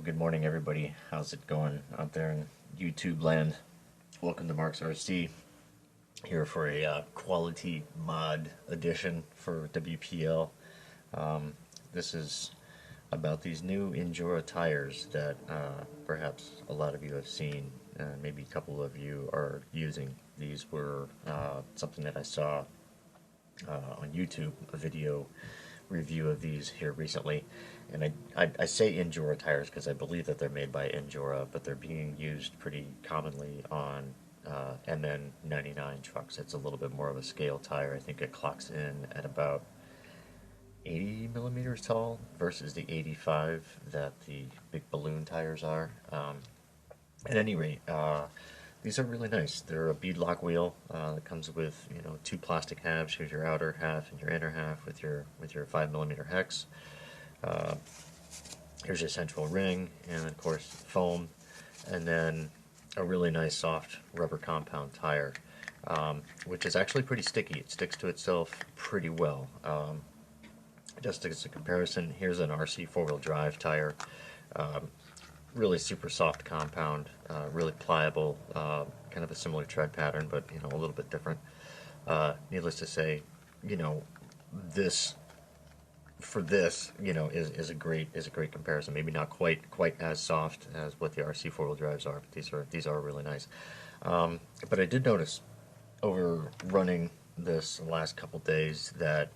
Good morning, everybody. How's it going out there in YouTube land? Welcome to Mark's RC, here for a quality mod edition for WPL. This is about these new Injora tires that perhaps a lot of you have seen, and maybe a couple of you are using. These were something that I saw on YouTube, a video review of these here recently, and I say Injora tires because I believe that they're made by Injora, but they're being used pretty commonly on MN99 trucks. It's a little bit more of a scale tire. I think it clocks in at about 80 millimeters tall versus the 85 that the big balloon tires are. At any rate, these are really nice. They're a beadlock wheel that comes with, two plastic halves. Here's your outer half and your inner half with your 5mm hex. Here's your central ring, and of course foam, and then a really nice soft rubber compound tire, which is actually pretty sticky. It sticks to itself pretty well. Just as a comparison, here's an RC four-wheel drive tire. Really super soft compound, really pliable, kind of a similar tread pattern, but a little bit different. Needless to say, this is a great comparison. Maybe not quite as soft as what the RC four-wheel drives are, but these are really nice. But I did notice over running this the last couple days that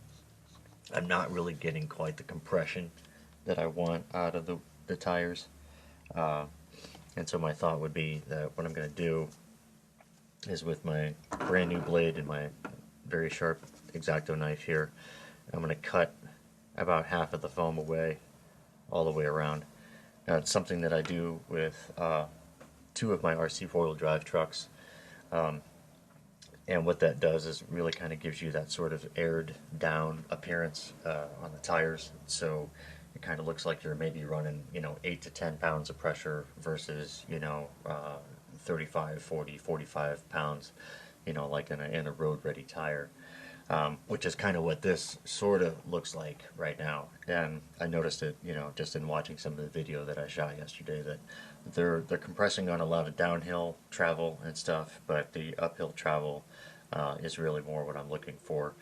I'm not really getting quite the compression that I want out of the tires. And so my thought would be that what I'm going to do is, with my brand new blade and my very sharp Exacto knife here, I'm going to cut about half of the foam away all the way around. Now, it's something that I do with two of my RC four-wheel drive trucks, and what that does is really kind of gives you that sort of aired down appearance on the tires. So it kind of looks like you're maybe running 8 to 10 pounds of pressure versus 35, 40, 45 pounds, like in a road ready tire, which is kind of what this sort of looks like right now. And I noticed it just in watching some of the video that I shot yesterday, that they're compressing on a lot of downhill travel and stuff, but the uphill travel is really more what I'm looking for.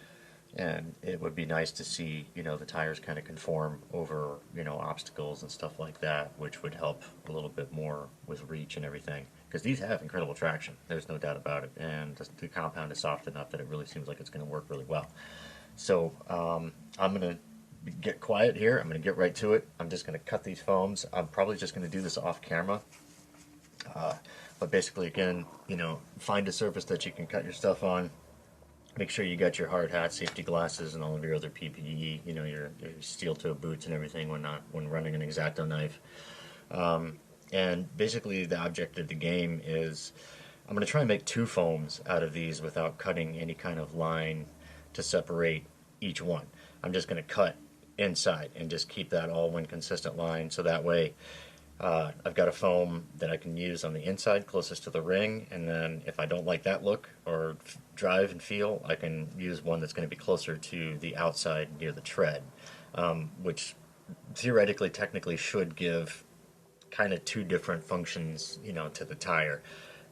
And it would be nice to see, the tires kind of conform over, obstacles and stuff like that, which would help a little bit more with reach and everything. Because these have incredible traction, there's no doubt about it. And the compound is soft enough that it really seems like it's going to work really well. So I'm going to get quiet here. I'm going to get right to it. I'm just going to cut these foams. I'm probably just going to do this off camera. But basically, again, find a surface that you can cut your stuff on. Make sure you got your hard hat, safety glasses, and all of your other PPE. Your steel-toe boots and everything when running an Exacto knife. And basically, the object of the game is I'm going to try and make two foams out of these without cutting any kind of line to separate each one. I'm just going to cut inside and just keep that all one consistent line, so that way I've got a foam that I can use on the inside closest to the ring, and then if I don't like that look or drive and feel, I can use one that's going to be closer to the outside near the tread, which theoretically, technically should give kind of two different functions, to the tire.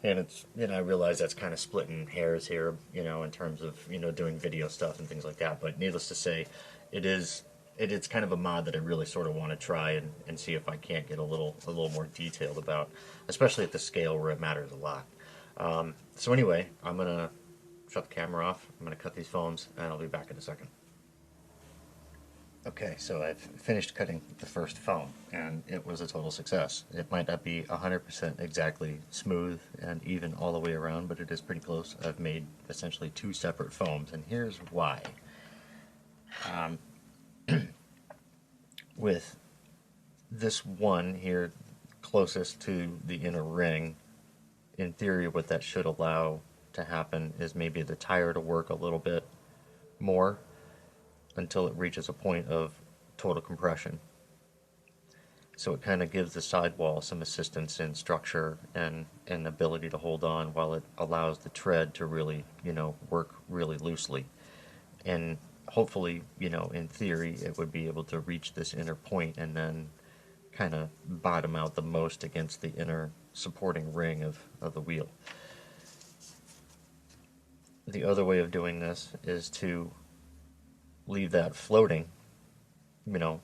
And it's, I realize that's kind of splitting hairs here, in terms of, doing video stuff and things like that, but needless to say, it's kind of a mod that I really sort of want to try and see if I can't get a little more detailed about, especially at the scale where it matters a lot. So anyway, I'm going to shut the camera off, I'm going to cut these foams, and I'll be back in a second. Okay, so I've finished cutting the first foam, and it was a total success. It might not be 100% exactly smooth and even all the way around, but it is pretty close. I've made essentially two separate foams, and here's why. With this one here closest to the inner ring, in theory what that should allow to happen is maybe the tire to work a little bit more until it reaches a point of total compression. So it kind of gives the sidewall some assistance in structure and ability to hold on, while it allows the tread to really, work really loosely. And hopefully, in theory, it would be able to reach this inner point and then kind of bottom out the most against the inner supporting ring of the wheel. The other way of doing this is to leave that floating, you know,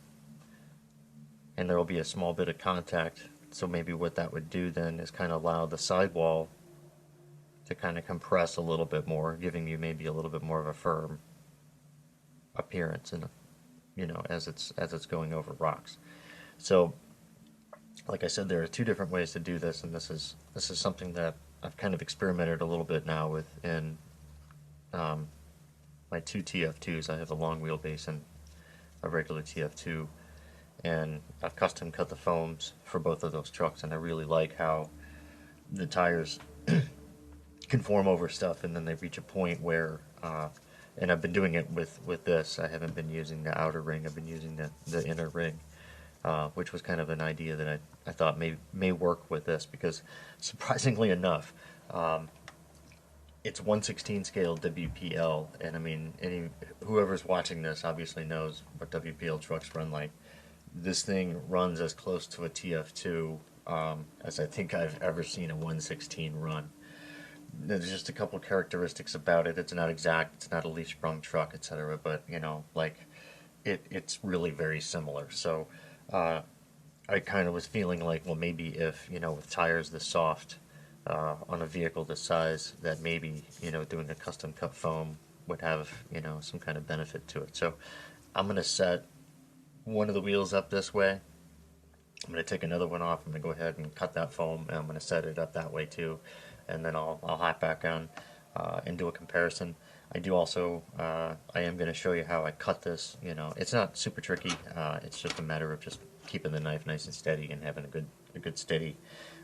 and there will be a small bit of contact. So maybe what that would do then is kind of allow the sidewall to kind of compress a little bit more, giving you maybe a little bit more of a firm appearance, and you know, as it's going over rocks. So, like I said, there are two different ways to do this, and this is something that I've kind of experimented a little bit now with in my two TF2s. I have a long wheelbase and a regular TF2, and I've custom cut the foams for both of those trucks, and I really like how the tires can form over stuff, and then they reach a point where, and I've been doing it with this. I haven't been using the outer ring. I've been using the inner ring, which was kind of an idea that I thought may work with this, because surprisingly enough, it's 1/16 scale WPL, and I mean, whoever's watching this obviously knows what WPL trucks run like. This thing runs as close to a TF2 as I think I've ever seen a 1/16 run. There's just a couple characteristics about it. It's not exact, it's not a leaf sprung truck, etc. But you know, like it's really very similar. So I kind of was feeling like, well, maybe if, you know, with tires this soft on a vehicle this size, that maybe, you know, doing a custom cut foam would have, you know, some kind of benefit to it. So I'm gonna set one of the wheels up this way. I'm going to take another one off. I'm going to go ahead and cut that foam, and I'm going to set it up that way too, and then I'll hop back on and do a comparison. I do also, I am going to show you how I cut this. You know, it's not super tricky. It's just a matter of just keeping the knife nice and steady and having a good steady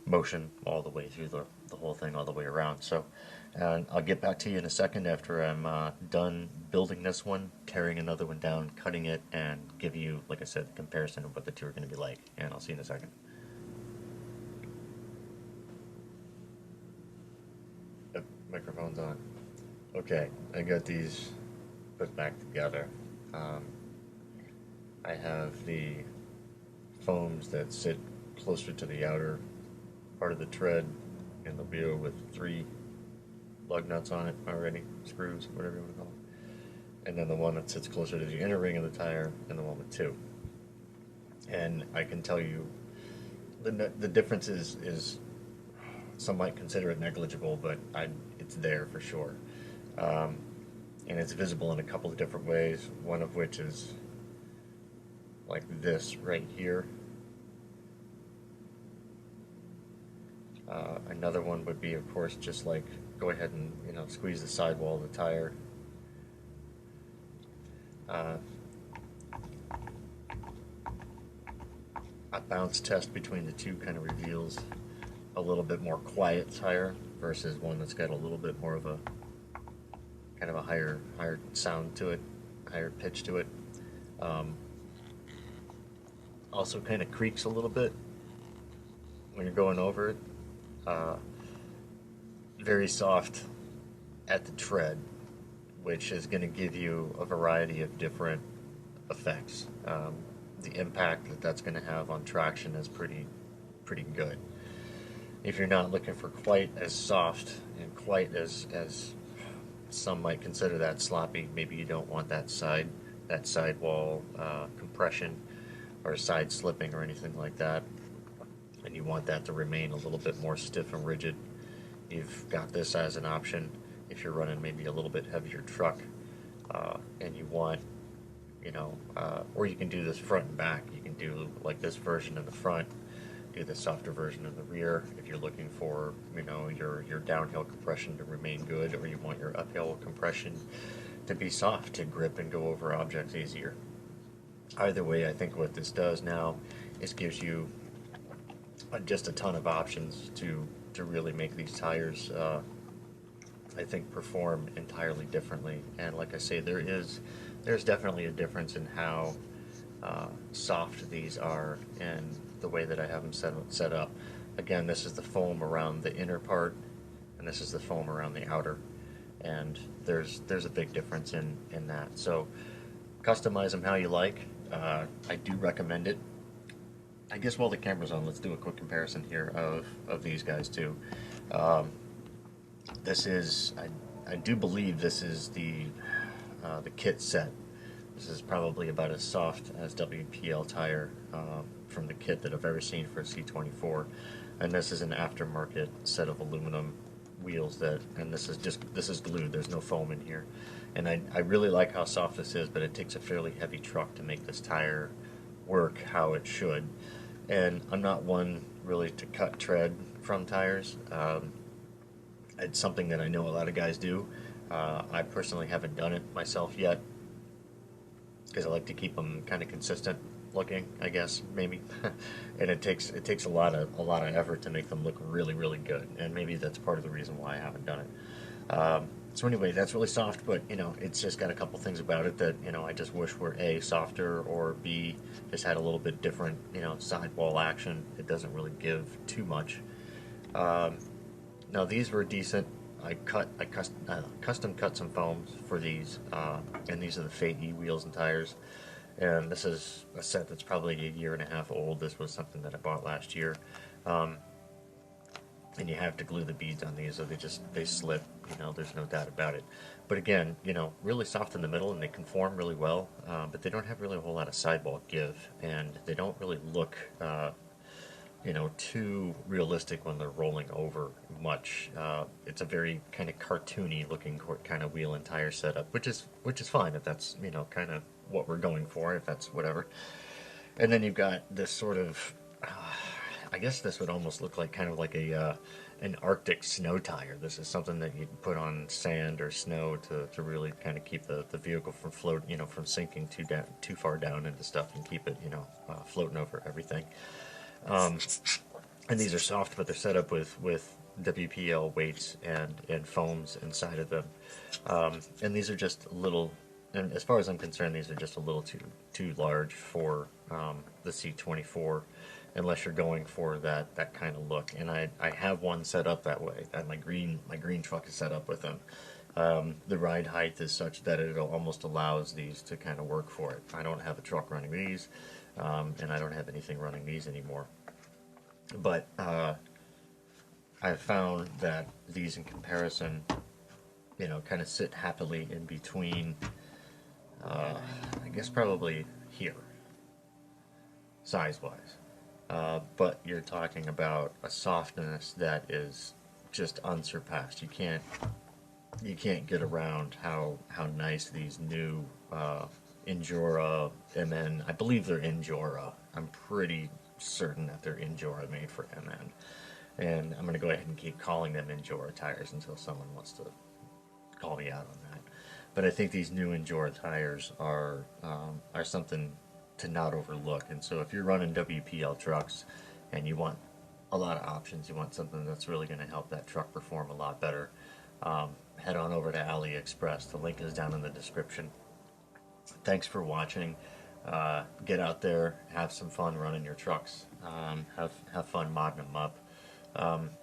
motion all the way through the whole thing, all the way around. So I'll get back to you in a second after I'm done building this one, tearing another one down, cutting it, and give you, like I said, the comparison of what the two are going to be like. And I'll see you in a second. Yep, microphone's on. Okay, I got these put back together. I have the foams that sit closer to the outer part of the tread in the wheel with 3 lug nuts on it already, screws, whatever you want to call it. And then the one that sits closer to the inner ring of the tire, and the one with 2. And I can tell you the difference is some might consider it negligible, but it's there for sure. And it's visible in a couple of different ways, one of which is like this right here. Another one would be, of course, just like go ahead and, you know, squeeze the sidewall of the tire. A bounce test between the two kind of reveals a little bit more quiet tire versus one that's got a little bit more of a kind of a higher sound to it, higher pitch to it. Also kind of creaks a little bit when you're going over it. Very soft at the tread, which is going to give you a variety of different effects. The impact that's going to have on traction is pretty good. If you're not looking for quite as soft and quite as some might consider that sloppy, maybe you don't want that sidewall compression or side slipping or anything like that, and you want that to remain a little bit more stiff and rigid, you've got this as an option. If you're running maybe a little bit heavier truck and you want, you know, or you can do this front and back. You can do like this version in the front, do the softer version in the rear if you're looking for, you know, your downhill compression to remain good, or you want your uphill compression to be soft, to grip and go over objects easier. Either way, I think what this does now is gives you just a ton of options to really make these tires, I think, perform entirely differently. And like I say, there's definitely a difference in how soft these are and the way that I have them set up. Again, this is the foam around the inner part, and this is the foam around the outer, and there's a big difference in that. So customize them how you like. I do recommend it. I guess while the camera's on, let's do a quick comparison here of these guys too. Um, this is, I do believe this is the kit set. This is probably about as soft as WPL tire from the kit that I've ever seen for a C24, and this is an aftermarket set of aluminum wheels and this is glued. There's no foam in here, and I really like how soft this is, but it takes a fairly heavy truck to make this tire work how it should. And I'm not one really to cut tread from tires. It's something that I know a lot of guys do. I personally haven't done it myself yet because I like to keep them kind of consistent looking, I guess, maybe. And it takes a lot of effort to make them look really, really good, and maybe that's part of the reason why I haven't done it. So anyway, that's really soft, but it's just got a couple things about it that I just wish were A, softer, or B, just had a little bit different sidewall action. It doesn't really give too much. Now these were decent. I custom cut some foams for these, and these are the Fayee wheels and tires. And this is a set that's probably a year and a half old. This was something that I bought last year. And you have to glue the beads on these, or they slip. There's no doubt about it. But again, really soft in the middle, and they conform really well. But they don't have really a whole lot of sidewall give, and they don't really look too realistic when they're rolling over much. It's a very kind of cartoony looking kind of wheel and tire setup, which is fine if that's kind of what we're going for, if that's whatever. And then you've got this sort of, I guess this would almost look like kind of like an Arctic snow tire. This is something that you'd put on sand or snow to really kind of keep the vehicle from from sinking too far down into stuff, and keep it floating over everything. And these are soft, but they're set up with WPL weights and foams inside of them. And these are just a little, and as far as I'm concerned, these are just a little too large for the C24, unless you're going for that kind of look. And I have one set up that way, and my green truck is set up with them. The ride height is such that it almost allows these to kind of work for it. I don't have a truck running these, and I don't have anything running these anymore. But I've found that these, in comparison, kind of sit happily in between, I guess probably here, size-wise. But you're talking about a softness that is just unsurpassed. You can't get around how nice these new Injora MN, I believe they're Injora. I'm pretty certain that they're Injora, made for MN. And I'm going to go ahead and keep calling them Injora tires until someone wants to call me out on that. But I think these new Injora tires are something to not overlook. And so if you're running WPL trucks and you want a lot of options, you want something that's really going to help that truck perform a lot better, head on over to AliExpress. The link is down in the description. Thanks for watching. Get out there, have some fun running your trucks, have fun modding them up,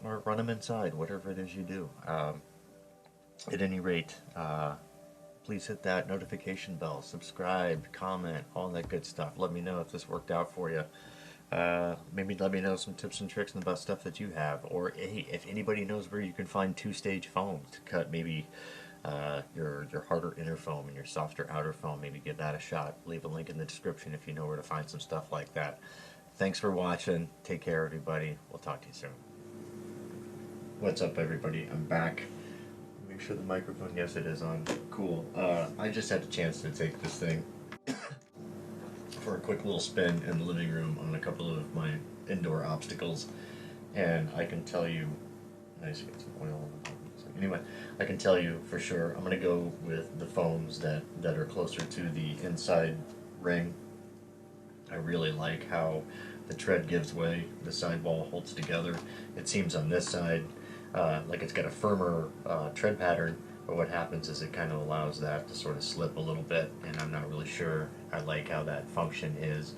or run them inside, whatever it is you do. At any rate, please hit that notification bell, subscribe, comment, all that good stuff. Let me know if this worked out for you. Maybe let me know some tips and tricks about stuff that you have, or hey, if anybody knows where you can find two-stage foams to cut maybe your harder inner foam and your softer outer foam, maybe give that a shot. Leave a link in the description if you know where to find some stuff like that. Thanks for watching. Take care, everybody. We'll talk to you soon. What's up, everybody? I'm back. Make sure the microphone, yes, it is on. Cool. I just had a chance to take this thing for a quick little spin in the living room on a couple of my indoor obstacles, and I can tell you, nice to get some oil on the bottom. Anyway, I can tell you for sure I'm going to go with the foams that are closer to the inside ring. I really like how the tread gives way, the sidewall holds together. It seems on this side like it's got a firmer tread pattern, but what happens is it kind of allows that to sort of slip a little bit, and I'm not really sure I like how that function is.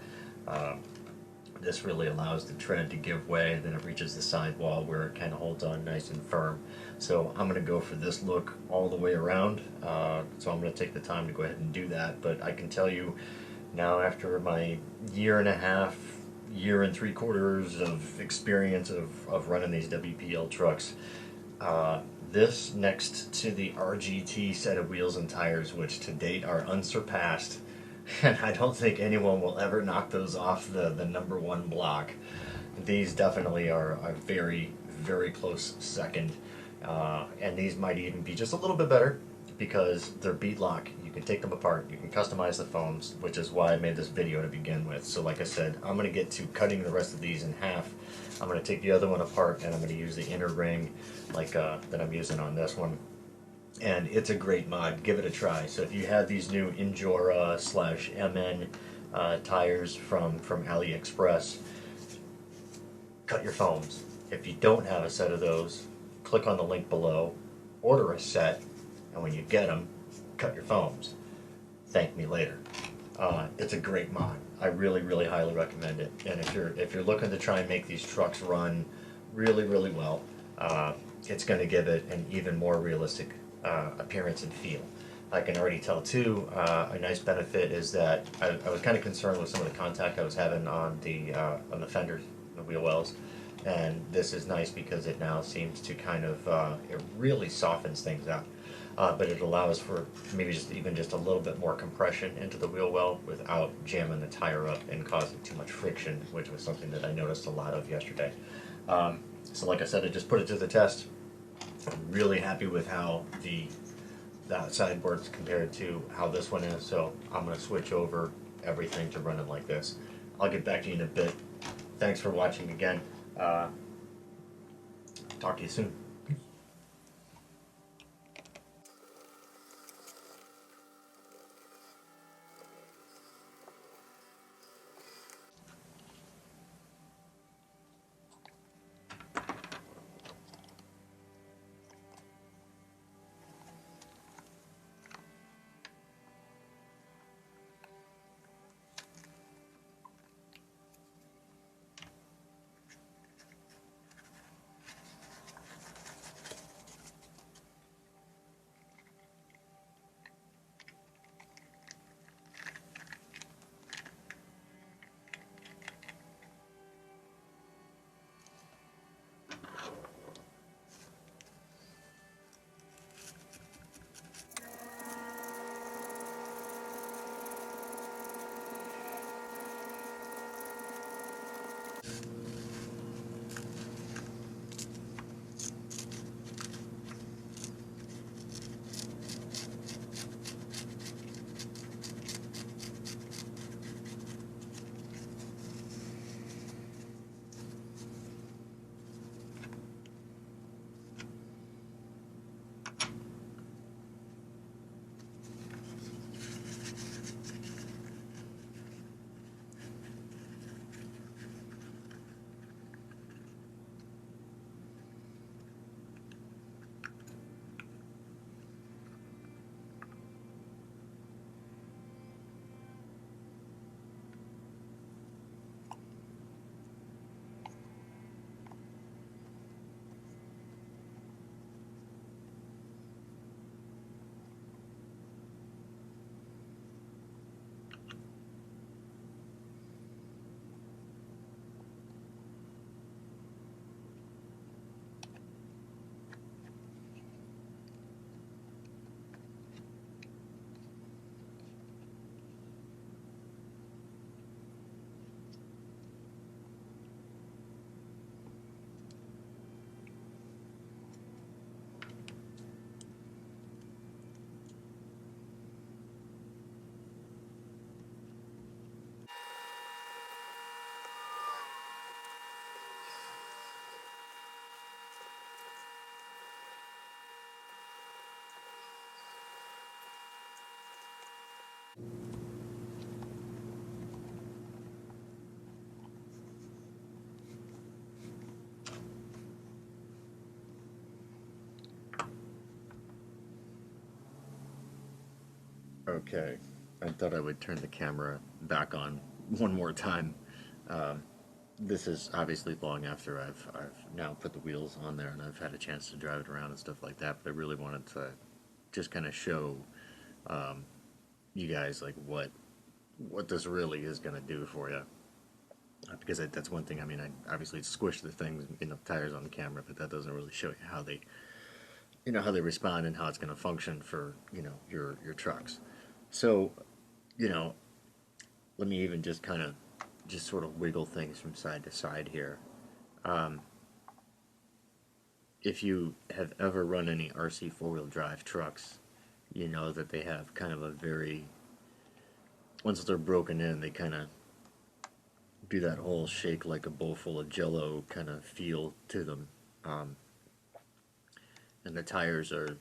This really allows the tread to give way, then it reaches the sidewall where it kind of holds on nice and firm. So I'm going to go for this look all the way around, so I'm going to take the time to go ahead and do that. But I can tell you now, after my year and a half year and 3/4 of experience of running these WPL trucks. Uh, this next to the RGT set of wheels and tires, which to date are unsurpassed, and I don't think anyone will ever knock those off the number one block. These definitely are a very, very close second. And these might even be just a little bit better because they're beadlock. You can take them apart, you can customize the foams, which is why I made this video to begin with. So like I said, I'm going to get to cutting the rest of these in half. I'm going to take the other one apart and I'm going to use the inner ring like that I'm using on this one. And it's a great mod. Give it a try. So if you have these new Injora slash MN tires from AliExpress, cut your foams. If you don't have a set of those, click on the link below, order a set, and when you get them, cut your foams. Thank me later. It's a great mod. I really, really highly recommend it. And if you're looking to try and make these trucks run really, really well, it's going to give it an even more realistic appearance and feel. I can already tell too. A nice benefit is that I was kind of concerned with some of the contact I was having on the fenders, the wheel wells, and this is nice because it now seems to kind of it really softens things out. But it allows for maybe just a little bit more compression into the wheel well without jamming the tire up and causing too much friction, which was something that I noticed a lot of yesterday. So like I said, I just put it to the test. I'm really happy with how that side works compared to how this one is, so I'm going to switch over everything to running like this. I'll get back to you in a bit. Thanks for watching again. Talk to you soon. Okay, I thought I would turn the camera back on one more time. Um, this is obviously long after I've now put the wheels on there and I've had a chance to drive it around and stuff like that. But I really wanted to just kind of show you guys like what this really is going to do for you. because that's one thing. I mean, I obviously squish the things, tires on the camera, but that doesn't really show you how they, how they respond and how it's going to function for, your trucks. So, you know, let me even just kind of just sort of wiggle things from side to side here. Um, if you have ever run any RC four-wheel drive trucks, you know that they have kind of a very, once they're broken in, they kind of do that whole shake like a bowl full of jello kind of feel to them. Um, and the tires are,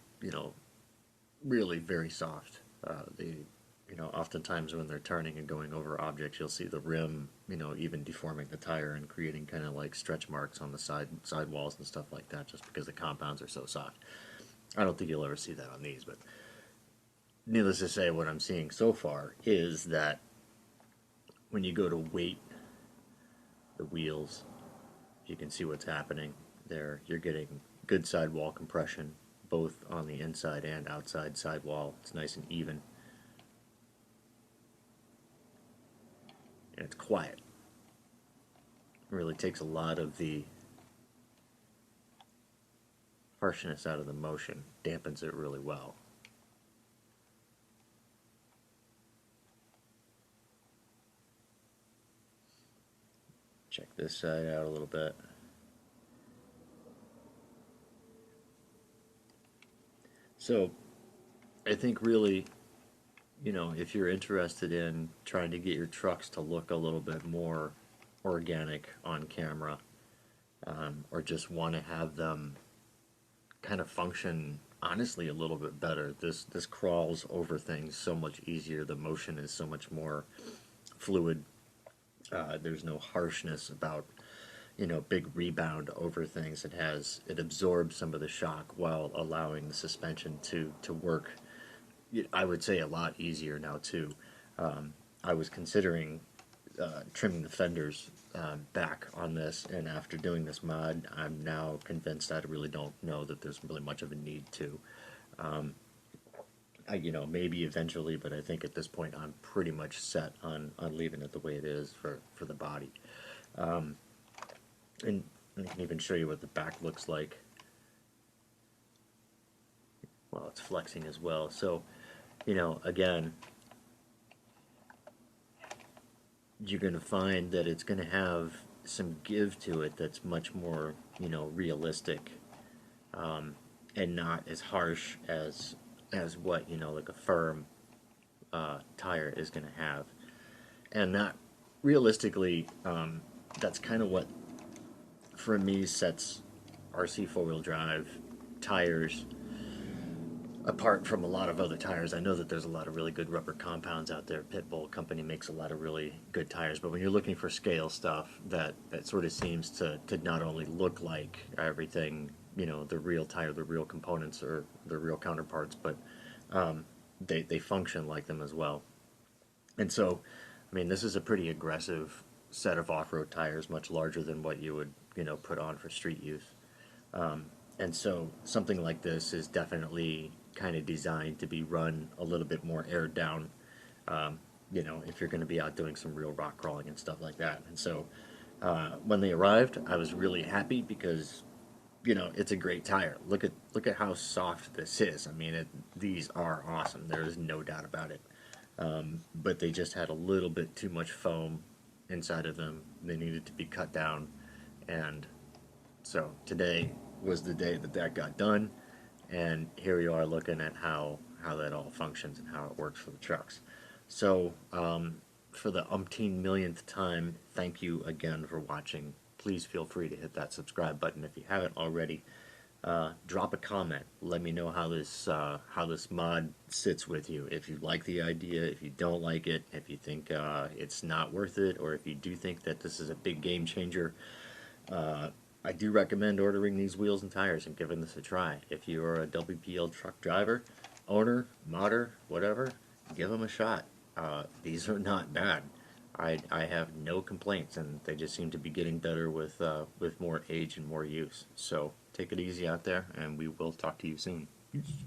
really very soft. Oftentimes when they're turning and going over objects, you'll see the rim, even deforming the tire and creating kind of like stretch marks on the side walls and stuff like that, just because the compounds are so soft. I don't think you'll ever see that on these, but needless to say, what I'm seeing so far is that when you go to weight the wheels, you can see what's happening there. You're getting good sidewall compression, both on the inside and outside sidewall. It's nice and even, and it's quiet. It really takes a lot of the harshness out of the motion, dampens it really well. Check this side out a little bit. So I think really, if you're interested in trying to get your trucks to look a little bit more organic on camera, or just want to have them kind of function honestly a little bit better, this crawls over things so much easier. The motion is so much more fluid. There's no harshness about big rebound over things. It absorbs some of the shock while allowing the suspension to work. I would say a lot easier now too. I was considering trimming the fenders back on this, and after doing this mod, I'm now convinced I really don't know that there's really much of a need to. Maybe eventually, but I think at this point I'm pretty much set on leaving it the way it is for the body. And I can even show you what the back looks like while it's flexing as well. So, again, you're going to find that it's going to have some give to it that's much more, realistic, and not as harsh as what, like a firm tire is going to have. And that, realistically, that's kind of what, for me, sets RC four-wheel drive tires apart from a lot of other tires. I know that there's a lot of really good rubber compounds out there. Pitbull company makes a lot of really good tires, but when you're looking for scale stuff, that sort of seems to not only look like everything, the real tire, the real components or the real counterparts, but they function like them as well. And so, I mean, this is a pretty aggressive set of off-road tires, much larger than what you would, put on for street use. And so something like this is definitely kind of designed to be run a little bit more aired down, if you're going to be out doing some real rock crawling and stuff like that. And so when they arrived, I was really happy because, it's a great tire. Look at how soft this is. I mean, these are awesome. There is no doubt about it. But they just had a little bit too much foam inside of them. They needed to be cut down, and so today was the day that got done, and here we are looking at how that all functions and how it works for the trucks. So for the umpteen millionth time, thank you again for watching. Please feel free to hit that subscribe button if you haven't already. Drop a comment. Let me know how this mod sits with you. If you like the idea, if you don't like it, if you think it's not worth it, or if you do think that this is a big game changer. I do recommend ordering these wheels and tires and giving this a try. If you are a WPL truck driver, owner, modder, whatever, give them a shot. These are not bad. I have no complaints, and they just seem to be getting better with more age and more use. So take it easy out there, and we will talk to you soon. Peace.